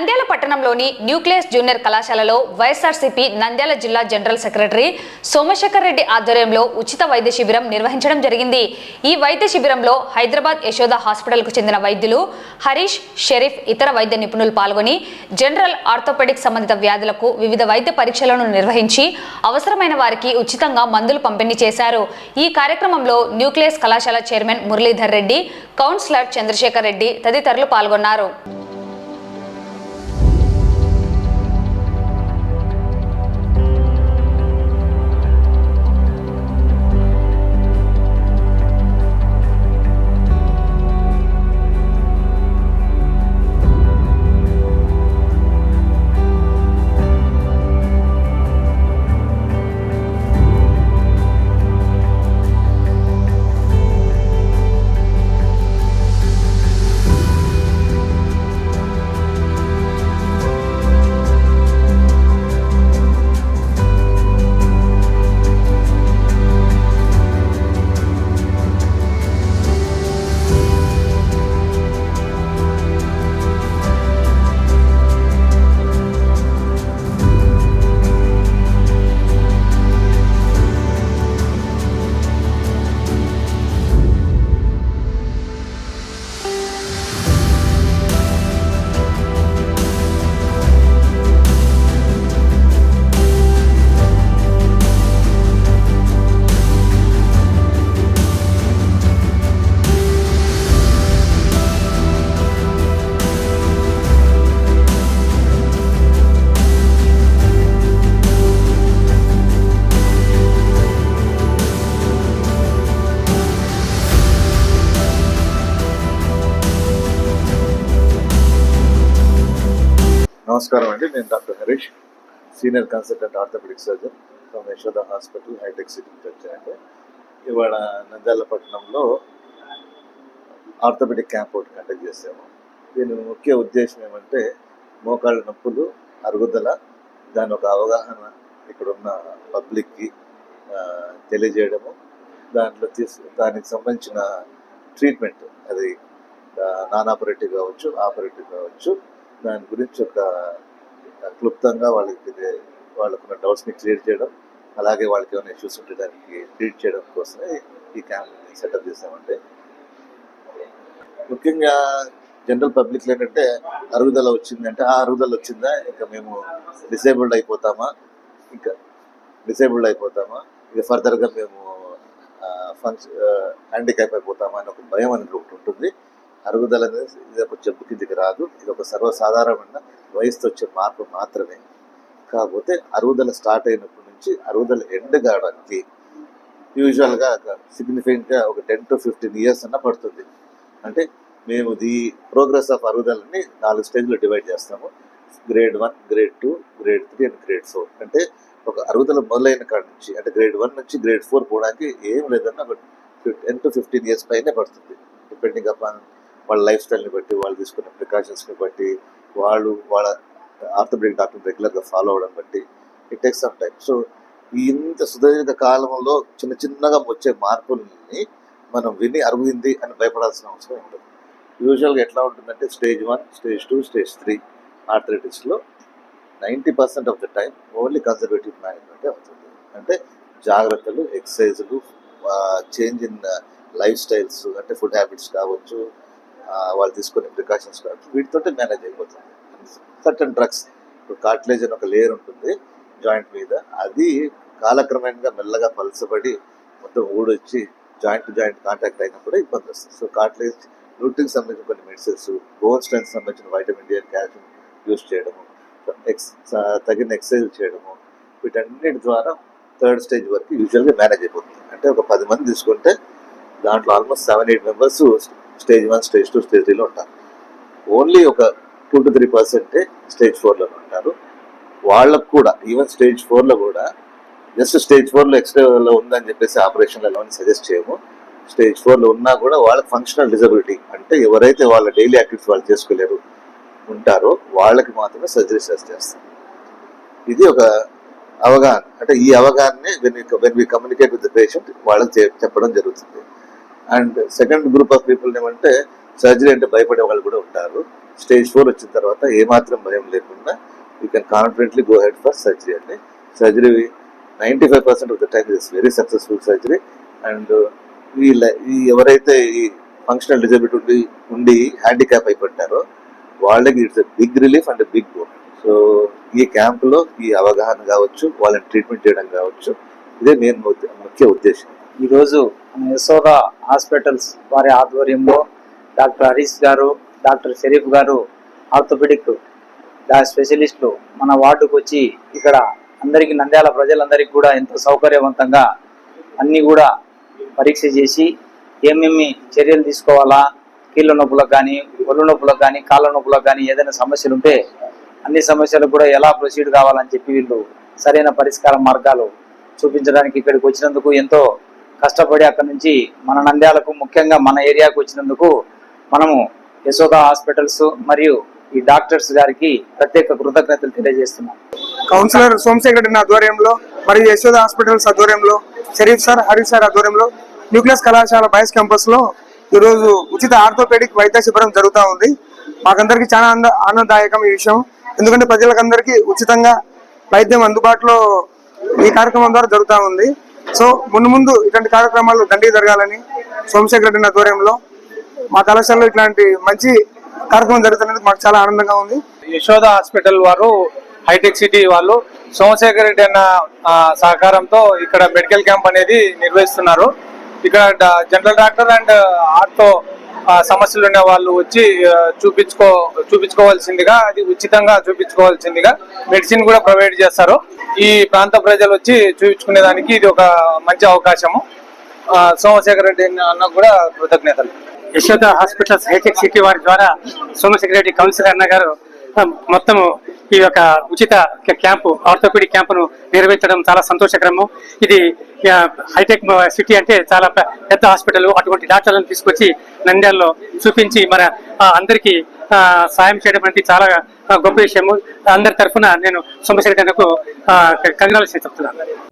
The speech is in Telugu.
నంద్యాల పట్టణంలోని న్యూక్లియస్ జూనియర్ కళాశాలలో వైఎస్ఆర్సీపీ నంద్యాల జిల్లా జనరల్ సెక్రటరీ సోమశేఖర్ రెడ్డి ఆధ్వర్యంలో ఉచిత వైద్య శిబిరం నిర్వహించడం జరిగింది. ఈ వైద్య శిబిరంలో హైదరాబాద్ యశోద హాస్పిటల్కు చెందిన వైద్యులు హరీష్, షరీఫ్, ఇతర వైద్య నిపుణులు పాల్గొని జనరల్ ఆర్థోపెడిక్ సంబంధిత వ్యాధులకు వివిధ వైద్య పరీక్షలను నిర్వహించి అవసరమైన వారికి ఉచితంగా మందులు పంపిణీ చేశారు. ఈ కార్యక్రమంలో న్యూక్లియస్ కళాశాల చైర్మన్ మురళీధర్ రెడ్డి, కౌన్సిలర్ చంద్రశేఖర్ రెడ్డి తదితరులు పాల్గొన్నారు. నమస్కారం అండి. నేను doctor Harish, senior consultant orthopaedic surgeon from Yashoda hospital, Hitec City నుంచి వచ్చాయండి. ఇవాళ నంద్యాల పట్టణంలో ఆర్థోపెడిక్ క్యాంప్ ఒకటి కండక్ట్ చేసాము. దీని ముఖ్య ఉద్దేశం ఏమంటే మోకాళ్ళ నొప్పులు, అరుగుదల, దాని ఒక అవగాహన ఇక్కడున్న పబ్లిక్కి తెలియజేయడము, దానికి సంబంధించిన ట్రీట్మెంట్, అది నాన్ ఆపరేటివ్ కావచ్చు, ఆపరేటివ్ కావచ్చు, దాని గురించి ఒక క్లుప్తంగా వాళ్ళకున్న డౌట్స్ని క్లియర్ చేయడం, అలాగే వాళ్ళకి ఏమైనా ఇష్యూస్ ఉంటే దానికి ట్రీట్ చేయడం కోసమే ఈ క్యాంప్ని సెటప్ చేసామంటే. ముఖ్యంగా జనరల్ పబ్లిక్లో ఏంటంటే అరుగుదల వచ్చిందంటే ఆ అరుగుదల వచ్చిందా ఇంకా మేము డిసేబుల్డ్ అయిపోతామా, ఇక ఫర్దర్గా మేము హ్యాండిక్యాప్ అయిపోతామా అని ఒక భయం అనేది ఒకటి ఉంటుంది. అరుగుదల అనేది ఇది ఒక జబ్బు కిందికి రాదు, ఇది ఒక సర్వసాధారణమైన వయసుతో వచ్చే మార్పు మాత్రమే. కాకపోతే అరుగుదల స్టార్ట్ అయినప్పటి నుంచి అరుగుదల ఎండ్ కావడానికి యూజువల్గా సిగ్నిఫికెంట్గా ఒక 10 to 15 years అన్న పడుతుంది. అంటే మేము ఈ ప్రోగ్రెస్ ఆఫ్ అరుగుదలని 4 స్టేజ్లో డివైడ్ చేస్తాము. grade 1, grade 2, grade 3 and grade 4. అంటే ఒక అరుగుదల మొదలైన కాడ నుంచి, అంటే grade 1 నుంచి grade 4 పోవడానికి ఏం లేదన్నా ఒక 10 to 15 years పైనే పడుతుంది. డిపెండింగ్ అపాన్ వాళ్ళ లైఫ్ స్టైల్ని బట్టి, వాళ్ళు తీసుకున్న ప్రికాషన్స్ని బట్టి, వాళ్ళ ఆర్థోపెడిక్ డాక్టర్ని రెగ్యులర్గా ఫాలో అవ్వడం బట్టి it takes some time. So ఇంత సుదీర్ఘ కాలంలో చిన్నగా వచ్చే మార్పుల్ని మనం విని అరుగుంది అని భయపడాల్సిన అవసరం ఉంటుంది. యూజువల్గా ఎట్లా ఉంటుందంటే స్టేజ్ 1, స్టేజ్ 2, స్టేజ్ 3 ఆర్థరైటిస్లో 90% of the time only conservative మేనేజ్మెంటే అవుతుంది. అంటే జాగ్రత్తలు, ఎక్సర్సైజులు, చేంజ్ ఇన్ లైఫ్ స్టైల్స్, అంటే ఫుడ్ హ్యాబిట్స్ కావచ్చు, వాళ్ళు తీసుకునే ప్రికాషన్స్ కావచ్చు, వీటితో మేనేజ్ అయిపోతుంది. సర్టన్ డ్రగ్స్, ఇప్పుడు కార్టిలేజ్ అని ఒక లేయర్ ఉంటుంది జాయింట్ మీద, అది కాలక్రమేణగా మెల్లగా పలసబడి మొత్తం ఊడొచ్చి జాయింట్ టు జాయింట్ కాంటాక్ట్ అయినప్పుడు ఇబ్బంది వస్తుంది. సో కార్టిలేజ్, న్యూట్రిన్కి సంబంధించిన కొన్ని మెడిసిన్స్, బోన్ స్ట్రెంత్ సంబంధించిన వైటమిన్ డి, కాల్షియం యూజ్ చేయడము, తగిన ఎక్సర్సైజ్ చేయడము, వీటన్నిటి ద్వారా 3rd stage వరకు యూజువల్గా మేనేజ్ అయిపోతుంది. అంటే ఒక 10 మంది తీసుకుంటే దాంట్లో almost 7-8 members stage 1, stage 2, stage 3లో ఉంటారు. ఓన్లీ ఒక 2 to 3% స్టేజ్ 4లో ఉంటారు. వాళ్ళకు కూడా ఈవెన్ స్టేజ్ 4లో కూడా జస్ట్ స్టేజ్ 4లో ఎక్స్రేలో ఉందని చెప్పేసి ఆపరేషన్లలో సజెస్ట్ చేయము. స్టేజ్ 4లో ఉన్నా కూడా వాళ్ళకి ఫంక్షనల్ డిజబిలిటీ, అంటే ఎవరైతే వాళ్ళ డైలీ యాక్టివిటీస్ వాళ్ళు చేసుకోలేరు ఉంటారో వాళ్ళకి మాత్రమే సర్జరీ చేస్తాం. ఇది ఒక అవగాహన. అంటే ఈ అవగాహనని when we communicate with the patient వాళ్ళకి చెప్పడం జరుగుతుంది. And second group of people ఏమంటే సర్జరీ అంటే భయపడే వాళ్ళు కూడా ఉంటారు. స్టేజ్ 4 వచ్చిన తర్వాత ఏమాత్రం భయం లేకుండా you can confidently go head for surgery అండి. Surgery 95% of the time is very successful surgery. And ఈ ఎవరైతే ఈ ఫంక్షనల్ డిజబిలిటీ ఉండి హ్యాండిక్యాప్ అయిపోతారో వాళ్ళకి it's big relief and big boon. So ఈ క్యాంపులో ఈ అవగాహన కావచ్చు, వాళ్ళని ట్రీట్మెంట్ చేయడం కావచ్చు, ఇదే మెయిన్ ముఖ్య ఉద్దేశం. ఈరోజు మన యశోద హాస్పిటల్స్ వారి ఆధ్వర్యంలో డాక్టర్ హరీష్ గారు, డాక్టర్ షరీఫ్ గారు ఆర్థోపెడిక్ స్పెషలిస్టులు మన వార్డుకు వచ్చి ఇక్కడ అందరికీ నంద్యాల ప్రజలందరికీ కూడా ఎంతో సౌకర్యవంతంగా అన్నీ కూడా పరీక్ష చేసి ఏమేమి చర్యలు తీసుకోవాలా, కీళ్ళ నొప్పులకు కానీ, ఒళ్ళు నొప్పులకు కానీ, కాళ్ళ నొప్పులకు కానీ ఏదైనా సమస్యలు ఉంటే అన్ని సమస్యలకు కూడా ఎలా ప్రొసీడ్ కావాలని చెప్పి వీళ్ళు సరైన పరిష్కార మార్గాలు చూపించడానికి ఇక్కడికి వచ్చినందుకు ఎంతో కష్టపడి అక్కడి నుంచి మన నంద్యాలకు ముఖ్యంగా మన ఏరియాకు వచ్చినందుకు మనము యశోద హాస్పిటల్స్ మరియు ఈ డాక్టర్స్ గారికి ప్రత్యేక కృతజ్ఞతలు తెలియజేస్తున్నాం. కౌన్సిలర్ సోమశేఖర్ రెడ్డి ఆధ్వర్యంలో మరియు యశోద హాస్పిటల్స్ ఆధ్వర్యంలో, షరీఫ్ సార్, హరీష్ సార్ ఆధ్వర్యంలో న్యూక్లియస్ కళాశాల బాయ్స్ క్యాంపస్ లో ఈరోజు ఉచిత ఆర్థోపెడిక్ వైద్య శిబిరం జరుగుతూ ఉంది. మాకందరికి చాలా ఆనందదాయకం ఈ విషయం. ఎందుకంటే ప్రజలకందరికీ ఉచితంగా వైద్యం అందుబాటులో ఈ కార్యక్రమం ద్వారా జరుగుతూ ఉంది. సో ముందు ఇట్లాంటి కార్యక్రమాలు దండిగా జరగాలని సోమశేఖర్ రెడ్డి ఆధ్వర్యంలో మా కళాశాలలో ఇట్లాంటి మంచి కార్యక్రమం జరుగుతున్నందుకు మాకు చాలా ఆనందంగా ఉంది. యశోద హాస్పిటల్ వారు, హైటెక్ సిటీ వాళ్ళు సోమశేఖర్ రెడ్డి అన్న సహకారంతో ఇక్కడ మెడికల్ క్యాంప్ అనేది నిర్వహిస్తున్నారు. ఇక్కడ జనరల్ డాక్టర్ అండ్ ఆర్థో సమస్యలు ఉన్న వాళ్ళు వచ్చి చూపించుకోవాల్సిందిగా, అది ఉచితంగా చూపించుకోవాల్సిందిగా మెడిసిన్ కూడా ప్రొవైడ్ చేస్తారు. ఈ ప్రాంత ప్రజలు వచ్చి చూపించుకునే దానికి ఇది ఒక మంచి అవకాశము. సోమశేఖర్ రెడ్డి అన్న కూడా కృతజ్ఞతలు. యశోద హాస్పిటల్స్ హైటెక్ సిటీ వారి ద్వారా సోమశేఖర్ రెడ్డి కౌన్సిలర్ అన్న గారు మొత్తం ఈ యొక్క ఉచిత క్యాంపు, ఆర్థోపెడిక్ క్యాంపును నిర్వహించడం చాలా సంతోషకరము. ఇది హైటెక్ సిటీ అంటే చాలా పెద్ద హాస్పిటల్. అటువంటి డాక్టర్లను తీసుకొచ్చి నంద్యాలలో చూపించి మన అందరికీ సాయం చేయడం అనేది చాలా గొప్ప విషయము. అందరి తరఫున నేను సోమశేఖర్ రెడ్డి అన్నకు కంగ్రాచులేషన్స్ చెప్తున్నాను.